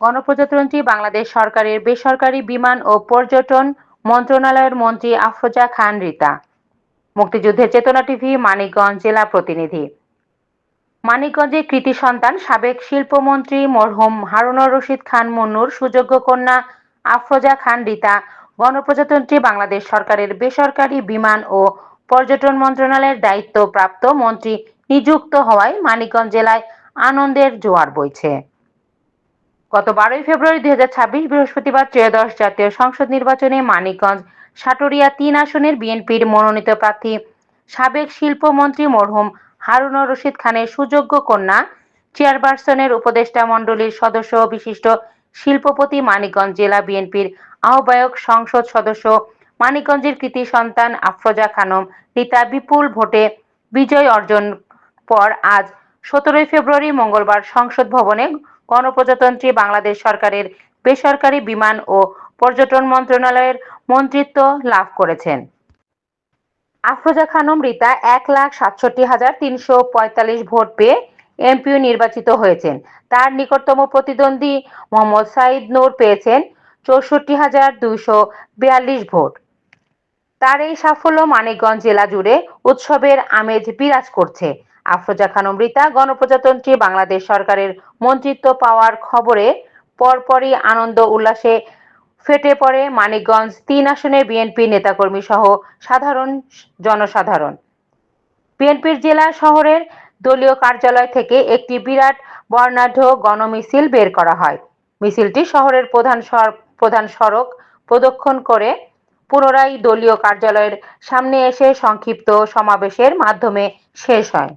গণপ্রজাতন্ত্রী বাংলাদেশ সরকারের বেসরকারি বিমান ও পর্যটন মন্ত্রণালয়ের মন্ত্রী আফরোজা খান রিতা। মুক্তিযুদ্ধের চেতনা টিভি, মানিকগঞ্জ জেলা প্রতিনিধি। মানিকগঞ্জের কৃতি সন্তান সাবেক শিল্পমন্ত্রী মরহুম হারুনুর রশিদ খান মুন্নুর সুযোগ্য কন্যা আফরোজা খান রিতা গণপ্রজাতন্ত্রী বাংলাদেশ সরকারের বেসরকারি বিমান ও পর্যটন মন্ত্রণালয়ের দায়িত্বপ্রাপ্ত মন্ত্রী নিযুক্ত হওয়ায় মানিকগঞ্জ জেলায় আনন্দের জোয়ার বইছে। গত 12 ফেব্রুয়ারি 2026 বৃহস্পতিবার ত্রয়োদশ জাতীয় সংসদ নির্বাচনে মানিকগঞ্জ সাটুরিয়া 3 আসনের বিএনপির মনোনীত প্রার্থী সাবেক শিল্পমন্ত্রী মরহুম হারুনুর রশিদ খানের সুযোগ্য কন্যা চেয়ারপারসনের উপদেষ্টা মণ্ডলীর সদস্য বিশিষ্ট শিল্পপতি মানিকগঞ্জ জেলা বিএনপির আহ্বায়ক সংসদ সদস্য মানিকগঞ্জের কৃতি সন্তান আফরোজা খানম রিতা বিপুল ভোটে বিজয় অর্জন পর আজ 17 ফেব্রুয়ারি মঙ্গলবার সংসদ ভবনে গণপ্রজাতন্ত্রী বাংলাদেশ সরকারের বেসরকারি বিমান ও পর্যটন মন্ত্রণালয়ের মন্ত্রিত্ব লাভ করেছেন। আফরোজা খানম রিতা 1,67,345 ভোট পেয়ে এমপিও নির্বাচিত হয়েছেন। তার নিকটতম প্রতিদ্বন্দ্বী মোহাম্মদ সাইদ নূর পেয়েছেন 64,242 ভোট। তার এই সাফল্য মানিকগঞ্জ জেলা জুড়ে উৎসবের আমেজ বিরাজ করছে। আফরোজা খানম রিতা গণপ্রজাতন্ত্রী বাংলাদেশ সরকারের মন্ত্রিত্ব পাওয়ার খবরে পরপরই আনন্দ উল্লাসে ফেটে পড়ে মানিকগঞ্জ 3 আসনের বিএনপি নেতাকর্মী সহ সাধারণ জনসাধারণ। বিএনপির জেলা শহরের দলীয় কার্যালয় থেকে একটি বিরাট বর্ণাঢ্য গণমিছিল বের করা হয়। মিছিলটি শহরের প্রধান সড়ক প্রদক্ষিণ করে পুনরায় দলীয় কার্যালয়ের সামনে এসে সংক্ষিপ্ত সমাবেশের মাধ্যমে শেষ হয়।